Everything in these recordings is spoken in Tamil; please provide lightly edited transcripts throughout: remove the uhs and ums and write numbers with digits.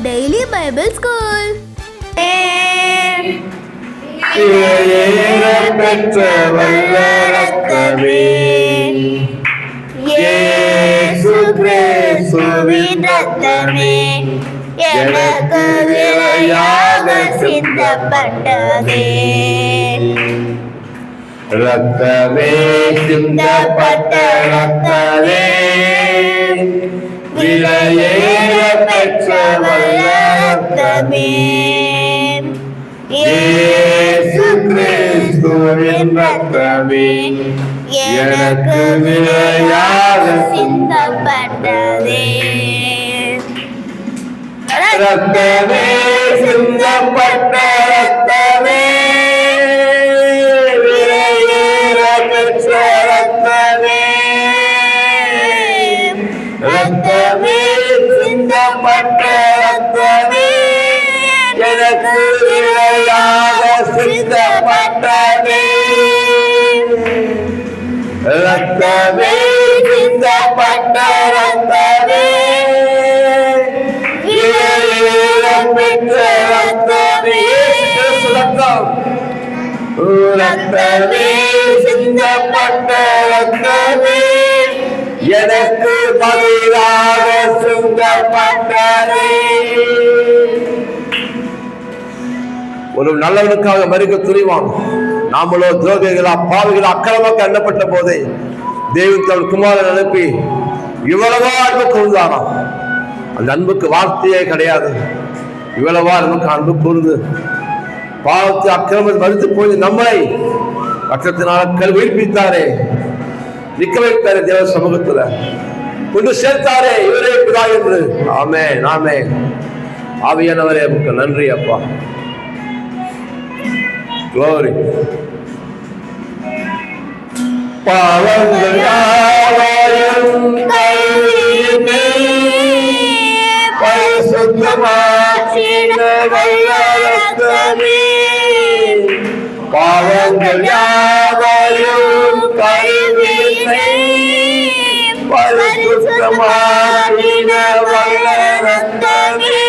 Daily Bible School. பெற்ற வல்ல இரத்தமே, இயேசு கிறிஸ்துவின் இரத்தமே, எனக்கு விலையாக சிந்தப்பட்டதே. இரத்தமே, சிந்தப்பட்ட இரத்தமே, விலையேற பெற்ற வல்ல இரத்தமே, இயேசு கிறிஸ்துவின் இரத்தமே, எனக்கு விலையாக சிந்தப்பட்டதே. இரத்தமே, சிந்தப்பட்ட இரத்தமே, விலையேற பெற்ற இரத்தமே, இரத்தமே, சிந்தப்பட்ட இரத்தமே, எனக்கு விலையாக சிந்தப்பட்டதே. இரத்தமே, சிந்தப்பட்ட இரத்தமே, விலையேற பெற்ற இரத்தமே, இரத்தமே, சிந்தப்பட்ட இரத்தமே, எனக்கு பதிலாக சிந்தப்பட்டதே. ஒரு நல்லவனுக்காக மறிக்க துணிவான். நாமளோ துரோகிகளா, பாவிகளா, அக்கிரமமாக எண்ணப்பட்ட போதே தேவன் தன் குமாரன் அனுப்பி இவ்வளவா அன்பு கூர்ந்தானா. அந்த அன்புக்கு வார்த்தையே கிடையாது. இவ்வளவா நமக்கு அன்பு கூர்ந்து பாவத்தை அக்கிரமத்தை மறுத்து போய் நம்மளை ரத்தத்தினால உயிர்ப்பித்தாரே, நிக்க வைத்தாரே, தேவ சமூகத்துல கொண்டு சேர்த்தாரே, இவரே பிதா என்று. ஆமென், ஆமென். ஆவியானவரே, நமக்கு நன்றி அப்பா. Glory. பாவங்கள் யாவையும் கழுவி பரிசுத்தமாக்கின வல்ல இரத்தமே, பாவங்கள் யாவையும் கழுவி பரிசுத்தமாக்கின வல்ல இரத்தமே,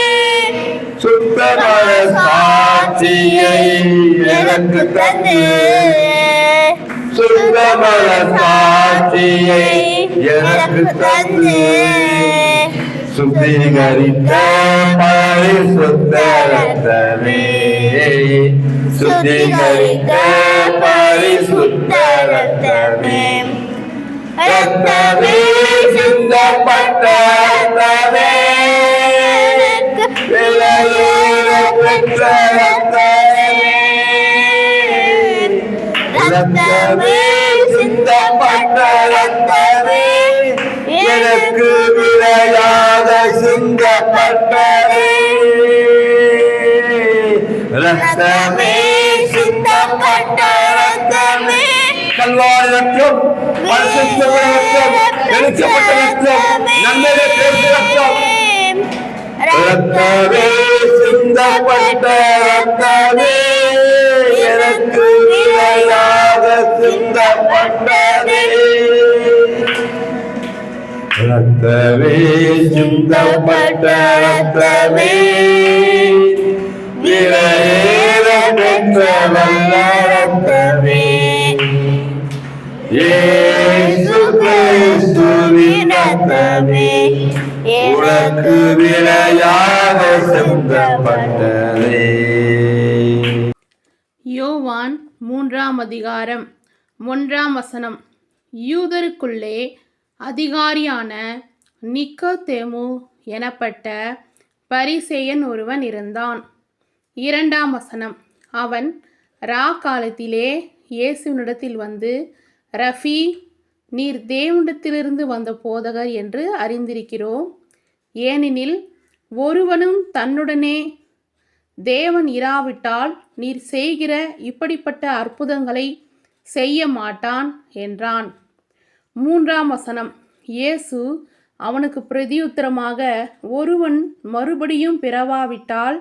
சுத்தமான சாட்சியை எனக்கு தந்து, சுத்தமான சாட்சியை எனக்கு தந்து, சுத்திகரித்த பரிசுத்த இரத்தமே, சுத்திகரித்த பரிசுத்த இரத்தமே, இரத்தமே, சிந்தப்பட்ட இரத்தமே, விலையேற பெற்ற இரத்தமே, இரத்தமே, சிந்தப்பட்ட இரத்தமே, எனக்கு விலையாக சிந்தப்பட்டதே. இரத்தமே, சிந்தப்பட்ட இரத்தமே, கல்வாரி ரத்தம், பரிசுத்த ரத்தம், வெளிச்சப்பட்ட ரத்தம், நன்மையை பேசும் ரத்தம், இரத்தமே, சிந்தப்பட்ட இரத்தமே, எனக்கு விலையாக சிந்தப்பட்டதே. இரத்தமே, சிந்தப்பட்ட இரத்தமே, விலையேற பெற்ற வல்ல இரத்தமே, இயேசு கிறிஸ்துவின் இரத்தமே, உனக்கு விலையாக சிந்தப்பட்டதே. யோவான் 3:1 யூதருக்குள்ளே அதிகாரியான நிக்கோதேமு எனப்பட்ட பரிசேயன் ஒருவன் இருந்தான். 2 அவன் காலத்திலே இயேசுவினிடத்தில் வந்து, ரஃபி, நீர் தேவனிடத்திலிருந்து வந்த போதகர் என்று அறிந்திருக்கிறோம். ஏனெனில் ஒருவனும் தன்னுடனே தேவன் இராவிட்டால் நீர் செய்கிற இப்படிப்பட்ட அற்புதங்களை செய்ய மாட்டான் என்றான். 3 இயேசு அவனுக்கு பிரதியுத்தரமாக, ஒருவன் மறுபடியும் பிறவாவிட்டால்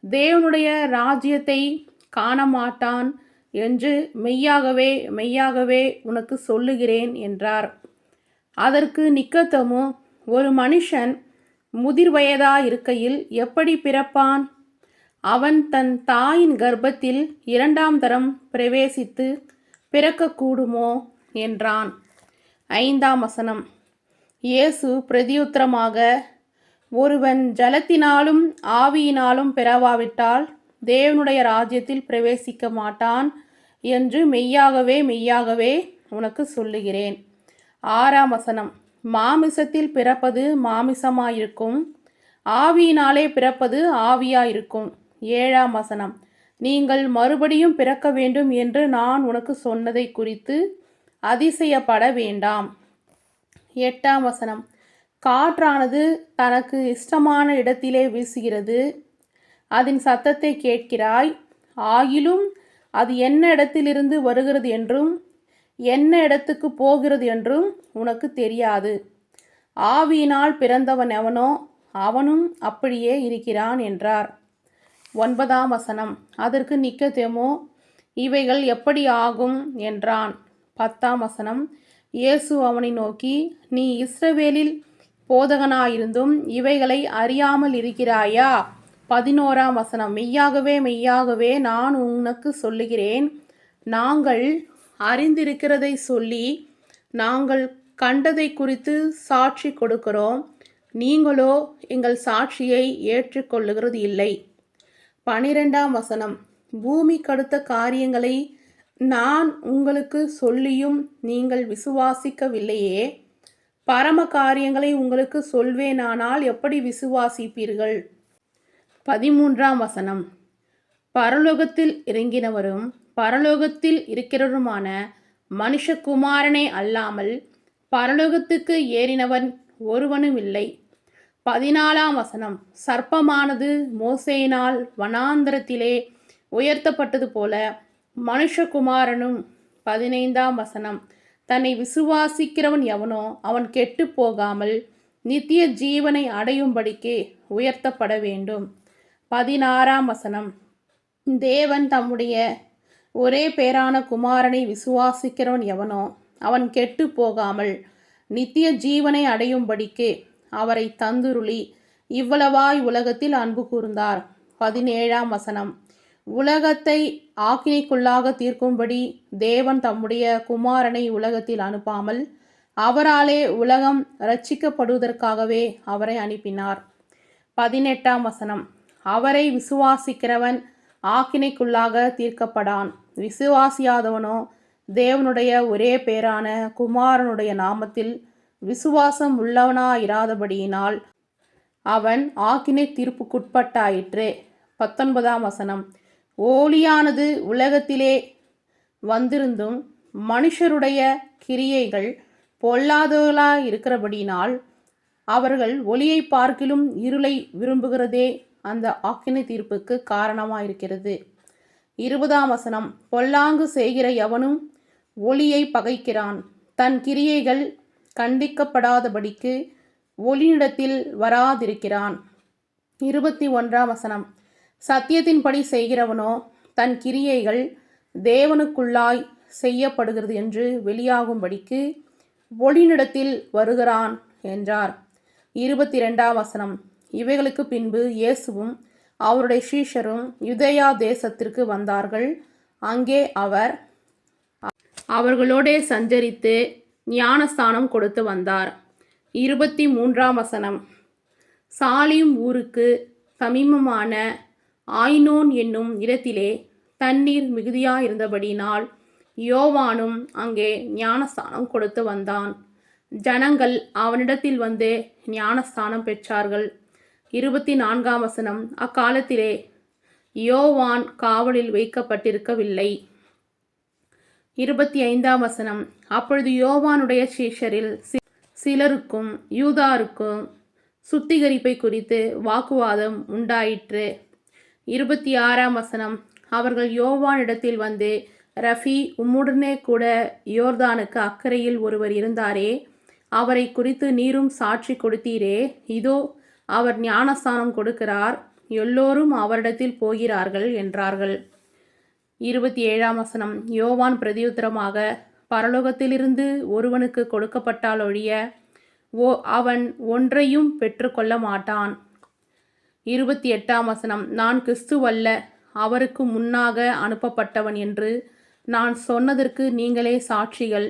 தேவனுடைய ராஜ்யத்தை காணமாட்டான் என்று மெய்யாகவே மெய்யாகவே உனக்கு சொல்லுகிறேன் என்றார். அதற்கு நிக்கோதேமு, ஒரு மனுஷன் முதிர் வயதாயிருக்கையில் எப்படி பிறப்பான்? அவன் தன் தாயின் கர்ப்பத்தில் 2ஆம் தரம் பிரவேசித்து பிறக்கக்கூடுமோ என்றான். 5ஆம் வசனம். இயேசு பிரதியுத்தரமாக, ஒருவன் ஜலத்தினாலும் ஆவியினாலும் பிறவாவிட்டால் தேவனுடைய ராஜ்யத்தில் பிரவேசிக்க மாட்டான் என்று மெய்யாகவே மெய்யாகவே உனக்கு சொல்லுகிறேன். 6ஆம் வசனம். மாமிசத்தில் பிறப்பது மாமிசமாயிருக்கும், ஆவியினாலே பிறப்பது ஆவியாயிருக்கும். 7ஆம் வசனம். நீங்கள் மறுபடியும் பிறக்க வேண்டும் என்று நான் உனக்கு சொன்னதை குறித்து அதிசயப்பட வேண்டாம். 8ஆம் வசனம். காற்றானது தனக்கு இஷ்டமான இடத்திலே வீசுகிறது, அதன் சத்தத்தை கேட்கிறாய், ஆகிலும் அது என்ன இடத்திலிருந்து வருகிறது என்றும் என்ன இடத்துக்கு போகிறது என்றும் உனக்கு தெரியாது. ஆவியினால் பிறந்தவன் எவனோ அவனும் அப்படியே இருக்கிறான் என்றார். 9ஆம் வசனம். அதற்கு நிக்கதேமு, இவைகள் எப்படி ஆகும் என்றான். 10ஆம் வசனம். இயேசு அவனை நோக்கி, நீ இஸ்ரவேலில் போதகனாயிருந்தும் இவைகளை அறியாமல் இருக்கிறாயா? 11ஆம் வசனம். மெய்யாகவே மெய்யாகவே நான் உனக்கு சொல்லுகிறேன், நாங்கள் அறிந்திருக்கிறதை சொல்லி நாங்கள் கண்டதை குறித்து சாட்சி கொடுக்கிறோம், நீங்களோ எங்கள் சாட்சியை ஏற்றுக்கொள்ளுகிறது இல்லை. 12ஆம் வசனம். பூமிக்கடுத்த காரியங்களை நான் உங்களுக்கு சொல்லியும் நீங்கள் விசுவாசிக்கவில்லையே, பரம காரியங்களை உங்களுக்கு சொல்வேனானால் எப்படி விசுவாசிப்பீர்கள்? 13ஆம் வசனம். பரலோகத்தில் இறங்கினவரும் பரலோகத்தில் இருக்கிறவருமான மனுஷகுமாரனே அல்லாமல் பரலோகத்துக்கு ஏறினவன் ஒருவனும் இல்லை. 14ஆம் வசனம். சர்ப்பமானது மோசேயினால் வனாந்தரத்திலே உயர்த்தப்பட்டது போல மனுஷகுமாரனும். 15ஆம் வசனம். தன்னை விசுவாசிக்கிறவன் எவனோ அவன் கெட்டு போகாமல் நித்திய ஜீவனை அடையும்படிக்கு உயர்த்தப்பட வேண்டும். 16ஆம் வசனம். தேவன் தம்முடைய ஒரே பேரான குமாரனை விசுவாசிக்கிறவன் எவனோ அவன் கெட்டு போகாமல் நித்திய ஜீவனை அடையும்படிக்கு அவரை தந்துருளி இவ்வளவாய் உலகத்தில் அன்பு கூர்ந்தார். 17ஆம் வசனம். உலகத்தை ஆக்கினைக்குள்ளாக தீர்க்கும்படி தேவன் தம்முடைய குமாரனை உலகத்தில் அனுப்பாமல் அவராலே உலகம் இரட்சிக்கப்படுவதற்காகவே அவரை அனுப்பினார். 18ஆம் வசனம். அவரை விசுவாசிக்கிறவன் ஆக்கினைக்குள்ளாக தீர்க்கப்படான், விசுவாசியாதவனோ தேவனுடைய ஒரே பேரான குமாரனுடைய நாமத்தில் விசுவாசம் உள்ளவனாயிராதபடியினால் அவன் ஆக்கினை தீர்ப்புக்குட்பட்டாயிற்று. 19ஆம் வசனம். ஒளியானது உலகத்திலே வந்திருந்தும் மனுஷருடைய கிரியைகள் பொல்லாதவர்களாயிருக்கிறபடியினால் அவர்கள் ஒளியை பார்க்கிலும் இருளை விரும்புகிறதே அந்த ஆக்கினை தீர்ப்புக்கு காரணமாயிருக்கிறது. 20ஆம் வசனம். பொல்லாங்கு செய்கிற எவனும் ஒளியை பகைக்கிறான், தன் கிரியைகள் கண்டிக்கப்படாதபடிக்கு ஒளியிடத்தில் வராதிருக்கிறான். 21ஆம் வசனம். சத்தியத்தின்படி செய்கிறவனோ தன் கிரியைகள் தேவனுக்குள்ளாய் செய்யப்படுகிறது என்று வெளியாகும்படிக்கு ஒளியிடத்தில் வருகிறான் என்றார். 22ஆம் வசனம். இவைகளுக்கு பின்பு இயேசுவும் அவருடைய சீஷரும் யூதேயா தேசத்திற்கு வந்தார்கள். அங்கே அவர் அவர்களோடே சஞ்சரித்து ஞானஸ்தானம் கொடுத்து வந்தார். 23ஆம் வசனம். சாலிம் ஊருக்கு சமீபமான ஆயினோன் என்னும் இடத்திலே தண்ணீர் மிகுதியாயிருந்தபடினால் யோவானும் அங்கே ஞானஸ்தானம் கொடுத்து வந்தான். ஜனங்கள் அவனிடத்தில் வந்து ஞானஸ்தானம் பெற்றார்கள். 24ஆம் வசனம். அக்காலத்திலே யோவான் காவலில் வைக்கப்பட்டிருக்கவில்லை. 25ஆம் வசனம். அப்பொழுது யோவானுடைய சீஷரில் சிலருக்கும் யூதாருக்கும் சுத்திகரிப்பை குறித்து வாக்குவாதம் உண்டாயிற்று. 26ஆம் வசனம். அவர்கள் யோவானிடத்தில் வந்து, ரஃபி, உம்முடனே கூட யோர்தானுக்கு அக்கறையில் ஒருவர் இருந்தாரே, அவரை குறித்து நீரும் சாட்சி கொடுத்தீரே, இதோ அவர் ஞானஸ்தானம் கொடுக்கிறார், எல்லோரும் அவரிடத்தில் போகிறார்கள் என்றார்கள். 27ஆம் வசனம். யோவான் பிரதியுத்தரமாக, பரலோகத்திலிருந்து ஒருவனுக்கு கொடுக்கப்பட்டால் ஒழிய அவன் ஒன்றையும் பெற்றுக்கொள்ள மாட்டான். 28 நான் கிறிஸ்துவல்ல, அவருக்கு முன்னாக அனுப்பப்பட்டவன் என்று நான் சொன்னதற்கு நீங்களே சாட்சிகள்.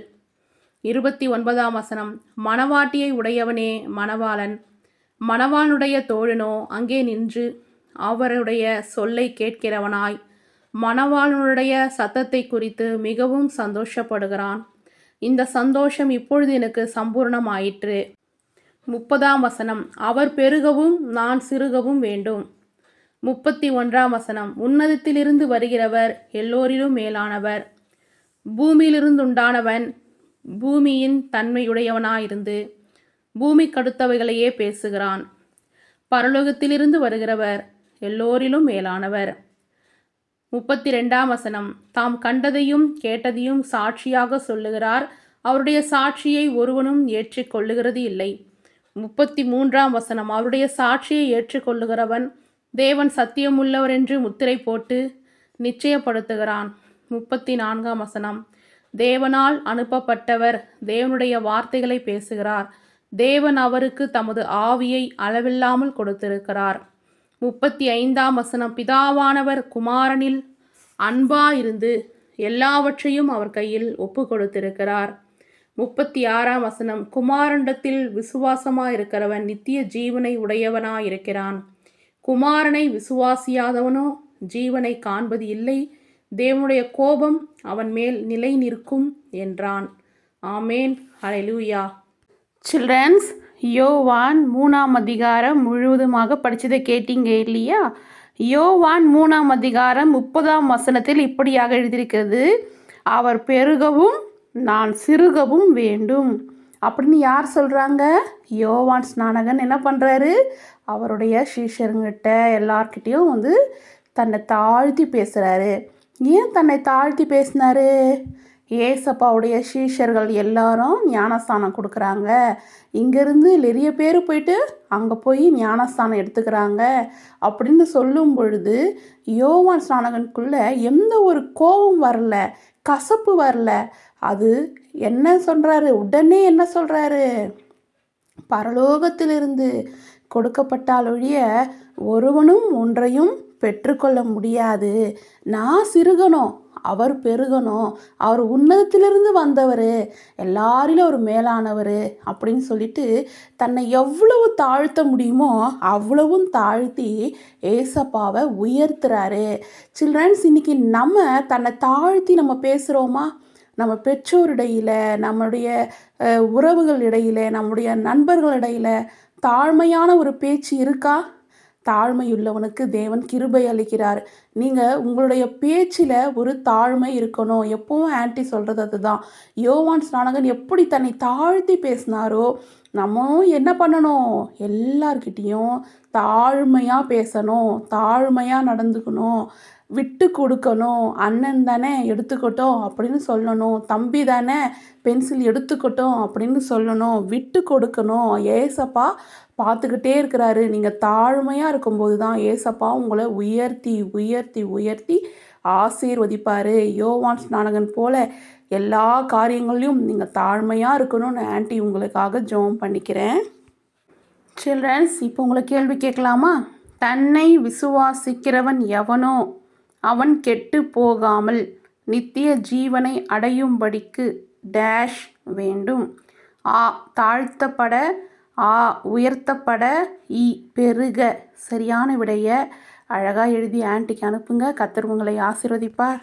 29 மணவாட்டியை உடையவனே மணவாளன், மணவாளனுடைய தோழனோ அங்கே நின்று அவருடைய சொல்லை கேட்கிறவனாய் மணவாளனுடைய சத்தத்தை குறித்து மிகவும் சந்தோஷப்படுகிறான். இந்த சந்தோஷம் இப்பொழுது எனக்கு சம்பூர்ணமாயிற்று. 30 அவர் பெருகவும் நான் சிறுகவும் வேண்டும். 31 உன்னதத்திலிருந்து வருகிறவர் எல்லோரிலும் மேலானவர், பூமியிலிருந்துண்டானவன் பூமியின் தன்மையுடையவனாயிருந்து பூமிக்கடுத்தவைகளையே பேசுகிறான். பரலோகத்திலிருந்து வருகிறவர் எல்லோரிலும் மேலானவர். 32 தாம் கண்டதையும் கேட்டதையும் சாட்சியாக சொல்லுகிறார், அவருடைய சாட்சியை ஒருவனும் ஏற்றுக்கொள்ளுகிறது இல்லை. 33 அவருடைய சாட்சியை ஏற்றுக்கொள்ளுகிறவன் தேவன் சத்தியமுள்ளவர் என்று முத்திரை போட்டு நிச்சயப்படுத்துகிறான். 34 தேவனால் அனுப்பப்பட்டவர் தேவனுடைய வார்த்தைகளை பேசுகிறார், தேவன் அவருக்கு தமது ஆவியை அளவில்லாமல் கொடுத்திருக்கிறார். 35 பிதாவானவர் குமாரனில் அன்பாயிருந்து எல்லாவற்றையும் அவர் கையில் ஒப்பு கொடுத்திருக்கிறார். 36 குமாரனிடத்தில் விசுவாசமாயிருக்கிறவன் நித்திய ஜீவனை உடையவனாயிருக்கிறான். குமாரனை விசுவாசியாதவனோ ஜீவனை காண்பது இல்லை, தேவனுடைய கோபம் அவன் மேல் நிலை நிற்கும் என்றான். ஆமேன். ஹல்லேலூயா. சில்ட்ரன்ஸ், யோவான் 3 முழுவதுமாக படித்ததை கேட்டீங்க இல்லையா? யோவான் 3 30 இப்படியாக எழுதியிருக்கிறது, அவர் பெருகவும் நான் சிறுகவும் வேண்டும் அப்படின்னு யார் சொல்கிறாங்க? யோவான் ஸ்நானகன் என்ன பண்ணுறாரு? அவருடைய சீஷருங்கிட்ட எல்லார்கிட்டையும் தன்னை தாழ்த்தி பேசுகிறாரு. ஏன் தன்னை தாழ்த்தி பேசினாரு? ஏசப்பாவுடைய சீஷர்கள் எல்லாரும் ஞானஸ்தானம் கொடுக்குறாங்க, இங்கேருந்து நிறைய பேர் போயிட்டு அங்கே போய் ஞானஸ்தானம் எடுத்துக்கிறாங்க அப்படின்னு சொல்லும் பொழுது யோவான் ஸ்நானகனுக்குள்ளே எந்த ஒரு கோபம் வரல, கசப்பு வரல. அது என்ன சொல்கிறாரு? உடனே என்ன சொல்கிறாரு? பரலோகத்திலிருந்து கொடுக்கப்பட்டால் ஒழிய ஒருவனும் ஒன்றையும் பெற்றுக்கொள்ள முடியாது. நான் சிறுகணும், அவர் பெருகணும், அவர் உன்னதத்திலிருந்து வந்தவர், எல்லாரிலும் அவர் மேலானவர் அப்படின்னு சொல்லிட்டு தன்னை எவ்வளவு தாழ்த்த முடியுமோ அவ்வளவும் தாழ்த்தி ஏசப்பாவை உயர்த்துறாரு. சில்ட்ரன்ஸ், இன்னைக்கு நம்ம தன்னை தாழ்த்தி நம்ம பேசுகிறோமா? நம்ம பெற்றோரிடையில், நம்முடைய உறவுகள் இடையில், நம்முடைய நண்பர்கள் இடையில் தாழ்மையான ஒரு பேச்சு இருக்கா? தாழ்மையுள்ளவனுக்கு தேவன் கிருபை அளிக்கிறார். நீங்கள் உங்களுடைய பேச்சில் ஒரு தாழ்மை இருக்கணும். எப்பவும் ஆன்ட்டி சொல்கிறது அதுதான். யோவான் ஸ்நானகன் எப்படி தன்னை தாழ்த்தி பேசினாரோ நம்ம என்ன பண்ணணும்? எல்லார்கிட்டேயும் தாழ்மையாக பேசணும், தாழ்மையாக நடந்துக்கணும், விட்டு கொடுக்கணும். அண்ணன் தானே எடுத்துக்கட்டும் அப்படின்னு சொல்லணும், தம்பி தானே பென்சில் எடுத்துக்கட்டும் அப்படின்னு சொல்லணும், விட்டு கொடுக்கணும். ஏசப்பா பார்த்துக்கிட்டே இருக்கிறாரு. நீங்கள் தாழ்மையாக இருக்கும்போது தான் ஏசப்பா உங்களை உயர்த்தி உயர்த்தி உயர்த்தி ஆசீர்வதிப்பார். யோவான் ஸ்நானகன் போல் எல்லா காரியங்களையும் நீங்கள் தாழ்மையாக இருக்கணும்னு ஆன்ட்டி உங்களுக்காக ஜெபம் பண்ணிக்கிறேன். சில்ட்ரன்ஸ், இப்போ உங்களை கேள்வி கேட்கலாமா? தன்னை விசுவாசிக்கிறவன் எவனோ அவன் கெட்டு போகாமல் நித்திய ஜீவனை அடையும்படிக்கு டேஷ் வேண்டும். ஆ தாழ்த்தப்பட, ஆ உயர்த்தப்பட, இ பெருக. சரியான விடைய அழகாக எழுதி ஆன்ட்டிக்கு அனுப்புங்க. கர்த்தர் உங்களை ஆசீர்வதிப்பார்.